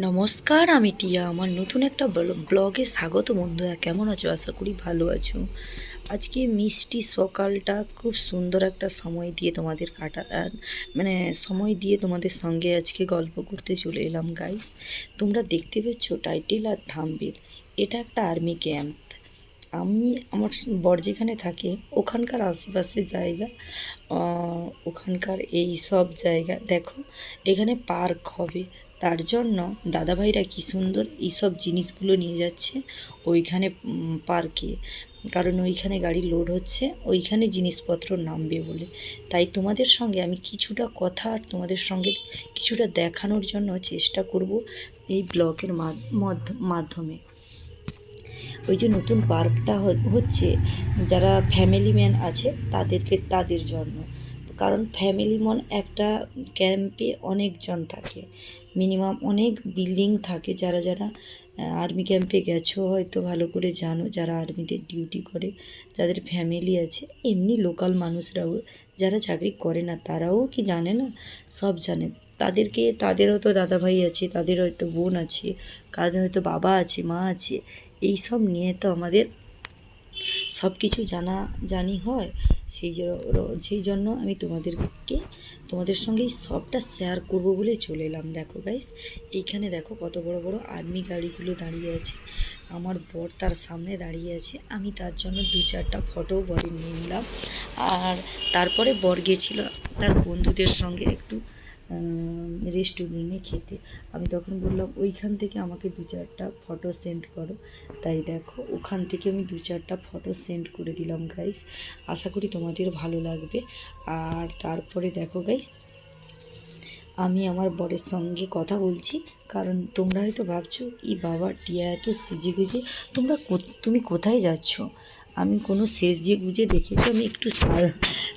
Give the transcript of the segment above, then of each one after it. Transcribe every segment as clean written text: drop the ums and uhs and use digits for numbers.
নমস্কার, আমি টিয়া। আমার নতুন একটা ব্লগে স্বাগত বন্ধুরা। কেমন আছো? আশা করি ভালো আছো। আজকে মিষ্টি সকালটা খুব সুন্দর একটা সময় দিয়ে তোমাদের মানে সময় দিয়ে তোমাদের সঙ্গে আজকে গল্প করতে চলে এলাম গাইস। তোমরা দেখতে পাচ্ছ টাইটেল আর থাম্বনেল, এটা একটা আর্মি ক্যাম্প। আমি আমার বর যেখানে থাকে ওখানকার আশেপাশে জায়গা, ওখানকার এই সব জায়গা দেখো, এখানে পার্ক হবে। তার জন্য দাদাভাইরা কি সুন্দর এইসব জিনিসগুলো নিয়ে যাচ্ছে ওইখানে পার্কে, কারণ ওইখানে গাড়ি লোড হচ্ছে, ওইখানে জিনিসপত্র নামবে বলে। তাই তোমাদের সঙ্গে আমি কিছুটা কথা আর তোমাদের সঙ্গে কিছুটা দেখানোর জন্য চেষ্টা করব এই ব্লগের মাধ্যমে। ওই যে নতুন পার্কটা হচ্ছে, যারা ফ্যামিলি ম্যান আছে তাদের জন্য। কারণ ফ্যামিলি ম্যান একটা ক্যাম্পে অনেকজন থাকে, মিনিমাম অনেক বিল্ডিং থাকে। যারা যারা আর্মি ক্যাম্পে গেছো হয়তো ভালো করে জানো, যারা আর্মিতে ডিউটি করে, যাদের ফ্যামিলি আছে, এমনি লোকাল মানুষরাও যারা চাকরি করে না তারাও কি জানে না, সব জানে। তাদেরও তো দাদাভাই আছে, তাদের হয়তো বোন আছে, কাদের হয়তো বাবা আছে, মা আছে। এই সব নিয়ে তো আমাদের সব কিছু জানি হয়। সেই জন্য আমি তোমাদের সঙ্গে সবটা শেয়ার করব বলে চলে এলাম। দেখো গাইস, এইখানে দেখো কত বড় বড় আর্মি গাড়িগুলো দাঁড়িয়ে আছে। আমার বর তার সামনে দাঁড়িয়ে আছে, আমি তার জন্য 2-4টা ফটো বরে নিয়ে নিলাম। আর তারপরে বর গেছিল তার বন্ধুদের সঙ্গে একটু রেস্টুরেন্টে খেতে। আমি তখন বললাম ওইখান থেকে আমাকে 2-4টা ফটো সেন্ড করো। তাই দেখো ওখান থেকে আমি 2-4টা ফটো সেন্ড করে দিলাম গাইস। আশা করি তোমাদের ভালো লাগবে। আর তারপরে দেখো গাইস, আমি আমার বরের সঙ্গে কথা বলছি, কারণ তোমরা হয়তো ভাবছো এই বাবা টিয়া এত সেজে গুজে তুমি কোথায় যাচ্ছ। আমি কোনো সেজে গুজে দেখেছো, আমি একটু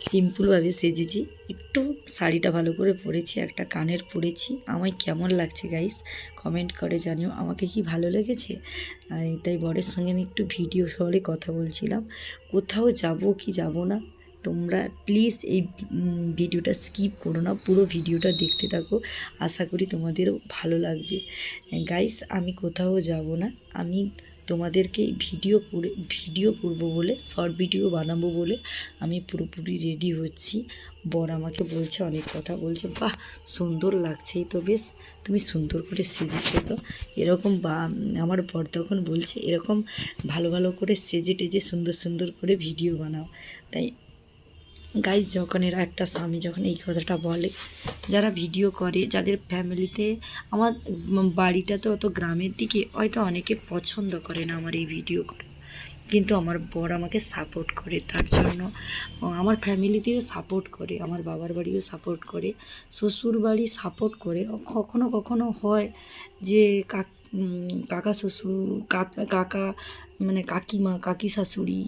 সিম্পলভাবে সেজেছি। একটু শাড়িটা ভালো করে পরেছি, একটা কানের পরেছি। আমায় কেমন লাগছে গাইস কমেন্ট করে জানিও, আমাকে কি ভালো লেগেছে। তাই বরের সঙ্গে আমি একটু ভিডিও কলে কথা বলছিলাম, কোথাও যাব কি যাব না। তোমরা প্লিজ এই ভিডিওটা স্কিপ করো না, পুরো ভিডিওটা দেখতে থাকো। আশা করি তোমাদেরও ভালো লাগবে গাইস। আমি কোথাও যাব না, আমি তোমাদেরকে ভিডিও করব বলে, শর্ট ভিডিও বানাবো বলে আমি পুরোপুরি রেডি হচ্ছি। বর আমাকে বলছে, অনেক কথা বলছে, বাহ সুন্দর লাগছেই তো, বেশ তুমি সুন্দর করে সেজেছো তো। এরকম আমার বর তখন বলছে এরকম ভালো ভালো করে সেজে টেজে সুন্দর সুন্দর করে ভিডিও বানাও। তাই গাইজ, যখন এরা একটা স্বামী যখন এই কথাটা বলে, যারা ভিডিও করে, যাদের ফ্যামিলিতে, আমার বাড়িটা তো অত গ্রামের দিকে, হয়তো অনেকে পছন্দ করে না আমার এই ভিডিও করে, কিন্তু আমার বর আমাকে সাপোর্ট করে। তার জন্য আমার ফ্যামিলিতেও সাপোর্ট করে, আমার বাবার বাড়িও সাপোর্ট করে, শ্বশুর বাড়ি সাপোর্ট করে। কখনো কখনো হয় যে কাকা শ্বশুর, কাকা মানে কাকিমা, কাকি শাশুড়ি,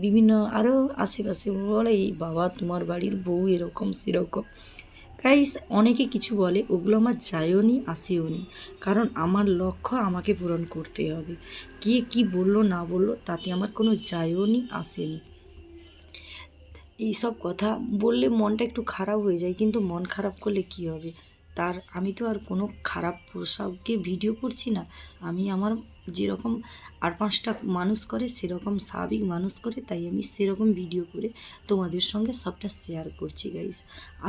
বিভিন্ন আরও আশেপাশে বলে এই বাবা তোমার বাড়ির বউ এরকম সেরকম। গাইস, অনেকে কিছু বলে, ওগুলো আমার যায়ও নি আসেও নি, কারণ আমার লক্ষ্য আমাকে পূরণ করতে হবে। কে কি বললো না বললো তাতে আমার কোনো যায়ও নি আসেনি। এইসব কথা বললে মনটা একটু খারাপ হয়ে যায়, কিন্তু মন খারাপ করলে কি হবে। আমি তো আর কোনো খারাপ পোশাকে ভিডিও করছি না। আমি আমার যেরকম আর 5টা মানুষ করে সেরকম স্বাভাবিক মানুষ করে, তাই আমি সেরকম ভিডিও করে তোমাদের সঙ্গে সবটা শেয়ার করছি গাইস।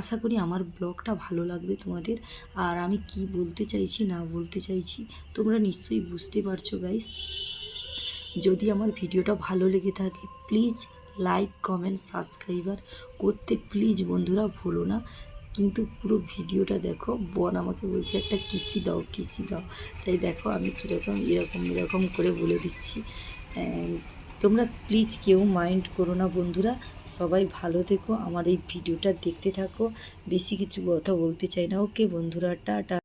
আশা করি আমার ব্লগটা ভালো লাগবে তোমাদের। আর আমি কি বলতে চাইছি না বলতে চাইছি তোমরা নিশ্চয়ই বুঝতে পারছো গাইস। যদি আমার ভিডিওটা ভালো লেগে থাকে প্লিজ লাইক কমেন্ট সাবস্ক্রাইবার করতে প্লিজ বন্ধুরা ভুলো না। কিন্তু পুরো ভিডিওটা দেখো। বোন আমাকে বলছে একটা কিসি দাও কিসি দাও, তাই দেখো আমি কীরকম এরকম করে বলে দিচ্ছি। তোমরা প্লিজ কেউ মাইন্ড করো না বন্ধুরা, সবাই ভালো থেকো, আমার এই ভিডিওটা দেখতে থাকো। বেশি কিছু কথা বলতে চাই না। ওকে বন্ধুরা, টাটা।